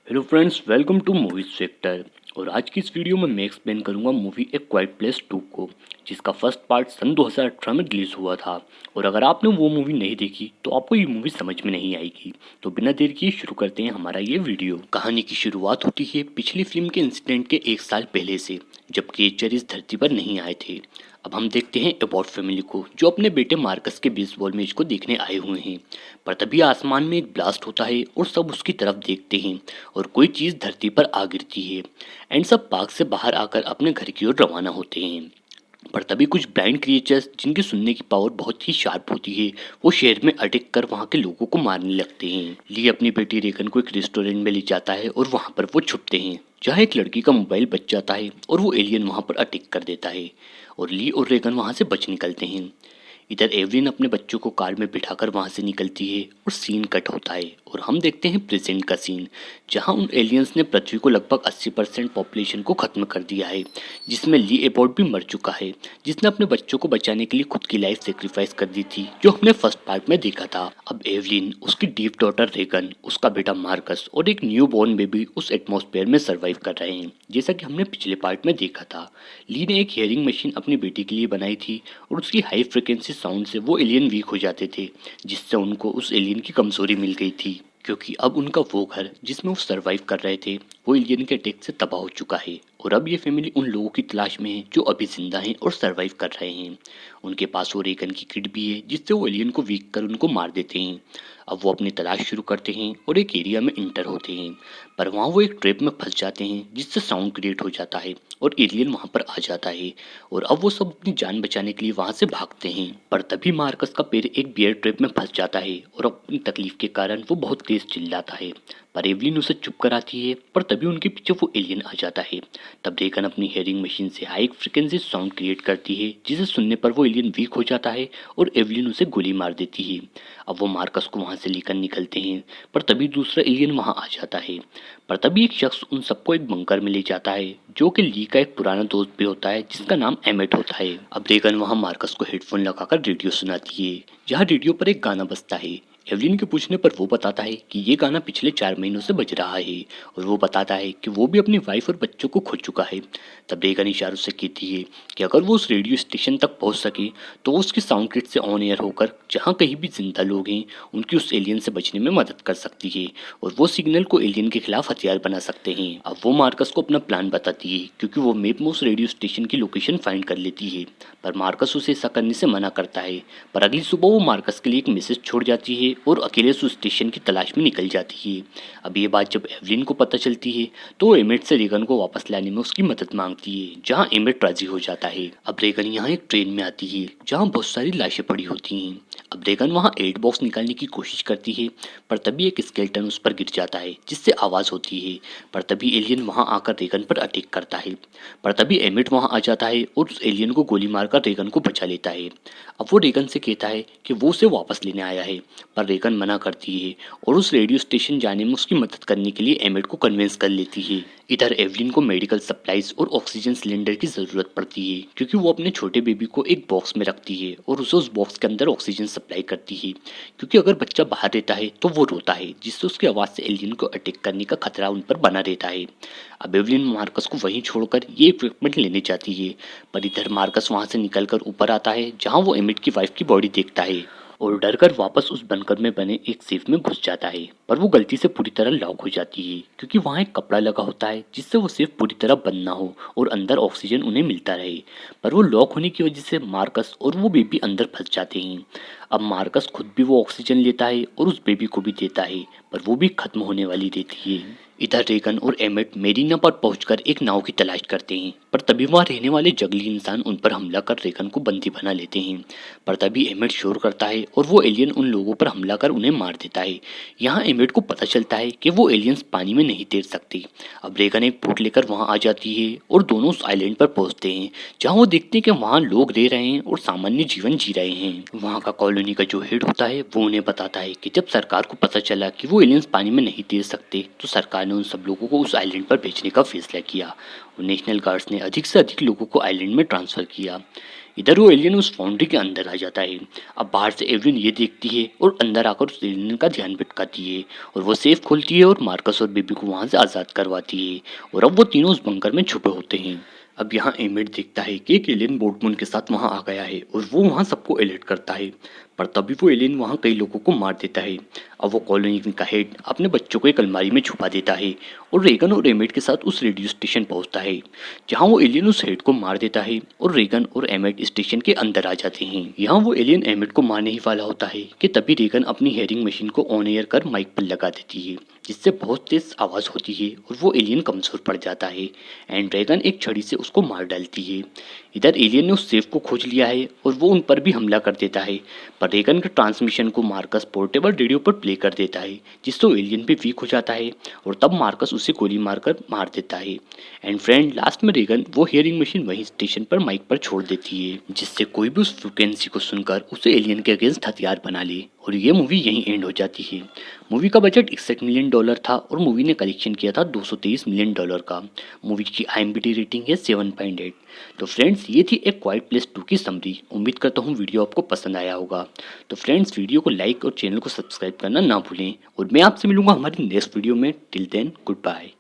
Hello friends, welcome to movie sector. और आज की इस वीडियो में मैं एक्सप्लेन करूंगा मूवी ए क्वाइट प्लेस 2 को, जिसका फर्स्ट पार्ट सन 2018 में रिलीज हुआ था। और अगर आपने वो मूवी नहीं देखी तो आपको ये मूवी समझ में नहीं आएगी। तो बिना देर किए शुरू करते हैं हमारा ये वीडियो। कहानी की शुरुआत होती है पिछली फिल्म के इंसिडेंट के 1 साल पहले से, जब केचर इस धरती पर नहीं आए थे। अब हम देखते हैं एबॉट फैमिली को, जो अपने बेटे मार्कस के बेसबॉल मैच को देखने आए हुए हैं। पर तभी आसमान में एक ब्लास्ट होता है और सब उसकी तरफ देखते हैं और कोई चीज़ धरती पर आ गिरती है। एंड सब पार्क से बाहर आकर अपने घर की ओर रवाना होते हैं। पर तभी कुछ ब्लाइंड क्रिएचर्स, जिनकी सुनने की पावर बहुत ही शार्प होती है, वो शहर में अटैक कर वहाँ के लोगों को मारने लगते हैं। ली अपनी बेटी रेगन को एक रेस्टोरेंट में ले जाता है और वहाँ पर वो छुपते हैं, जहाँ एक लड़की का मोबाइल बच जाता है और वो एलियन वहाँ पर अटैक कर देता है और ली और रेगन वहाँ से बच निकलते हैं। इधर एवलिन अपने बच्चों को कार में बिठाकर वहां से निकलती है और सीन कट होता है और हम देखते हैं प्रेजेंट का सीन, जहां उन एलियंस ने पृथ्वी को लगभग 80% पॉपुलेशन को खत्म कर दिया है, जिसमें ली एबॉट भी मर चुका है, जिसने अपने बच्चों को बचाने के लिए खुद की लाइफ सेक्रीफाइस कर दी थी, जो हमने फर्स्ट पार्ट में देखा था। अब एवलिन, उसकी डीप डॉटर रेगन, उसका बेटा मार्कस और एक न्यू बॉर्न बेबी उस एटमॉस्फेयर में सर्वाइव कर रहे हैं, जैसा कि हमने पिछले पार्ट में देखा था। ली ने एक हियरिंग मशीन अपनी बेटी के लिए बनाई थी और उसकी हाई फ्रिक्वेंसी साउंड से वो एलियन वीक हो जाते थे, जिससे उनको उस एलियन की कमजोरी मिल गई थी, क्योंकि अब उनका वो घर जिसमें वो सरवाइव कर रहे थे वो एलियन के अटैक से तबाह हो चुका है। और अब ये फैमिली उन लोगों की तलाश में है जो अभी जिंदा हैं और सरवाइव कर रहे हैं। उनके पास वो रेगन की किट भी है, जिससे वो एलियन को वीक कर उनको मार देते हैं। अब वो अपनी तलाश शुरू करते हैं और एक एरिया में इंटर होते हैं, पर वहाँ वो एक ट्रैप में फंस जाते हैं, जिससे साउंड क्रिएट हो जाता है और एलियन वहाँ पर आ जाता है। और अब वो सब अपनी जान बचाने के लिए वहाँ से भागते हैं। पर तभी मार्कस का पैर एक बियर ट्रैप में फंस जाता है और अपनी तकलीफ के कारण वो बहुत तेज चिल्लाता है, पर एवलिन उसे चुप कराती है। पर तभी उनके पीछे वो एलियन आ जाता है। तब रेगन अपनी हेयरिंग मशीन से हाई फ्रिक्वेंसी साउंड क्रिएट करती है, जिसे सुनने पर वो एलियन वीक हो जाता है और एवलिन उसे गोली मार देती है। अब वो मार्कस को वहाँ से लेकर निकलते हैं, पर तभी दूसरा एलियन वहाँ आ जाता है। पर तभी एक शख्स उन सबको एक बंकर में ले जाता है, जो कि ली का एक पुराना दोस्त भी होता है, जिसका नाम एमेट होता है। अब रेगन वहाँ मार्कस को हेडफोन लगाकर रेडियो सुनाती है, जहाँ रेडियो पर एक गाना बजता है। एवलिन के पूछने पर वो बताता है कि ये गाना पिछले 4 महीनों से बज रहा है और वो बताता है कि वो भी अपनी वाइफ और बच्चों को खो चुका है। तब रेगन इशारों से कहती है कि अगर वो उस रेडियो स्टेशन तक पहुंच सके तो वो उसकी साउंड किट से ऑन एयर होकर जहाँ कहीं भी जिंदा लोग हैं उनकी उस एलियन से बचने में मदद कर सकती है और वो सिग्नल को एलियन के खिलाफ हथियार बना सकते हैं। अब वो मार्कस को अपना प्लान बताती है, क्योंकि वो मैप में उस रेडियो स्टेशन की लोकेशन फाइंड कर लेती है, पर मार्कस उसे ऐसा करने से मना करता है। पर अगली सुबह वो मार्कस के लिए एक मैसेज छोड़ जाती है और अकेले उस स्टेशन की तलाश में निकल जाती है। अब ये बात जब एवलिन को पता चलती है तो वो एमेट से रेगन को वापस लाने में उसकी मदद मांगती है, जहाँ एमेट राजी हो जाता है। अब रेगन यहाँ एक ट्रेन में आती है, जहाँ बहुत सारी लाशें पड़ी होती हैं। अब रेगन वहाँ एड बॉक्स निकालने की कोशिश करती है, पर तभी एक स्केलेटन उस पर गिर जाता है, जिससे आवाज़ होती है। पर तभी एलियन वहाँ आकर रेगन पर अटैक करता है। पर तभी एमिट वहाँ आ जाता है और उस एलियन को गोली मारकर रेगन को बचा लेता है। अब वो रेगन से कहता है कि वो उसे वापस लेने आया है, पर रेगन मना करती है और उस रेडियो स्टेशन जाने में उसकी मदद करने के लिए एमिट को कन्विंस कर लेती है। इधर एवलिन को मेडिकल सप्लाईज और ऑक्सीजन सिलेंडर की ज़रूरत पड़ती है, क्योंकि वो अपने छोटे बेबी को एक बॉक्स में रखती है और उसे उस बॉक्स के अंदर ऑक्सीजन सप्लाई करती है, क्योंकि अगर बच्चा बाहर रहता है तो वो रोता है, जिससे उसकी आवाज़ से एलियन को अटैक करने का खतरा उन पर बना रहता है। अब एवलिन मार्कस को वहीं छोड़कर ये इक्विपमेंट लेने जाती है, पर इधर मार्कस वहाँ से निकलकर ऊपर आता है, जहाँ वो एमिट की वाइफ की बॉडी देखता है और डरकर वापस उस बंकर में बने एक सेफ में घुस जाता है। पर वो गलती से पूरी तरह लॉक हो जाती है, क्योंकि वहाँ एक कपड़ा लगा होता है, जिससे वो सेफ पूरी तरह बंद ना हो और अंदर ऑक्सीजन उन्हें मिलता रहे। पर वो लॉक होने की वजह से मार्कस और वो बेबी अंदर फंस जाते हैं। अब मार्कस खुद भी वो ऑक्सीजन लेता है और उस बेबी को भी देता है, पर वो भी खत्म होने वाली रहती है। इधर रेगन और एमिट मेरीना पर पहुंचकर एक नाव की तलाश करते हैं, पर तभी वहाँ रहने वाले जंगली इंसान उन पर हमला कर रेगन को बंदी बना लेते हैं। पर तभी एमिट शोर करता है और वो एलियन उन लोगों पर हमला कर उन्हें मार देता है। यहाँ एमिट को पता चलता है कि वो एलियंस पानी में नहीं तैर सकते। अब रेगन एक बोट लेकर वहाँ आ जाती है और दोनों उस आइलैंड पर पहुँचते हैं, जहाँ वो देखते हैं कि वहाँ लोग रह रहे हैं और सामान्य जीवन जी रहे हैं। वहाँ का कॉलोनी का जो हेड होता है वो उन्हें बताता है कि जब सरकार को पता चला कि वो एलियंस पानी में नहीं तैर सकते, तो सरकार ने उन सब लोगों को उस आइलैंड पर भेजने का फैसला किया और नेशनल गार्ड्स ने अधिक से अधिक लोगों को आइलैंड में ट्रांसफ़र किया। इधर वो एलियन उस फाउंड्री के अंदर आ जाता है। अब बाहर से एवलिन ये देखती है और अंदर आकर उस एलियन का ध्यान भटकाती है और वो सेफ खोलती है और मार्कस और बेबी को वहाँ से आज़ाद करवाती है और अब वो तीनों उस बंकर में छुपे होते हैं। अब यहाँ एमिट देखता है कि एक एलियन बोटमून के साथ वहाँ आ गया है और वो वहाँ सबको अलर्ट करता है, पर तभी वो एलियन वहाँ कई लोगों को मार देता है। अब वो कॉलोनी का हेड अपने बच्चों को एक अलमारी में छुपा देता है और रेगन और एमिट के साथ उस रेडियो स्टेशन पहुँचता है, जहाँ वो एलियन उस हेड को मार देता है और रेगन और एमिट स्टेशन के अंदर आ जाते हैं। यहाँ वो एलियन एमिट को मारने ही वाला होता है कि तभी रेगन अपनी हेयरिंग मशीन को ऑन एयर कर माइक पर लगा देती है, जिससे बहुत तेज आवाज़ होती है और वो एलियन कमजोर पड़ जाता है एंड ड्रैगन एक छड़ी से उसको मार डालती है। इधर एलियन ने उस सेफ को खोज लिया है और वो उन पर भी हमला कर देता है, पर ड्रैगन के ट्रांसमिशन को मार्कस पोर्टेबल रेडियो पर प्ले कर देता है, जिससे वो एलियन भी वीक हो जाता है और तब मार्कस उसे गोली मारकर मार देता है। एंड फ्रेंड लास्ट में ड्रैगन वो हियरिंग मशीन वहीं स्टेशन पर माइक पर छोड़ देती है, जिससे कोई भी उस फ्रिक्वेंसी को सुनकर उसे एलियन के अगेंस्ट हथियार बना ले और ये मूवी यहीं एंड हो जाती है। मूवी का बजट $61 मिलियन था और मूवी ने कलेक्शन किया था $223 मिलियन का। मूवी की IMDb रेटिंग है 7.8। तो फ्रेंड्स ये थी एक क्वाइट प्लेस 2 की समरी। उम्मीद करता हूँ वीडियो आपको पसंद आया होगा। तो फ्रेंड्स वीडियो को लाइक और चैनल को सब्सक्राइब करना ना भूलें और मैं आपसे मिलूंगा हमारी नेक्स्ट वीडियो में। Till then good bye.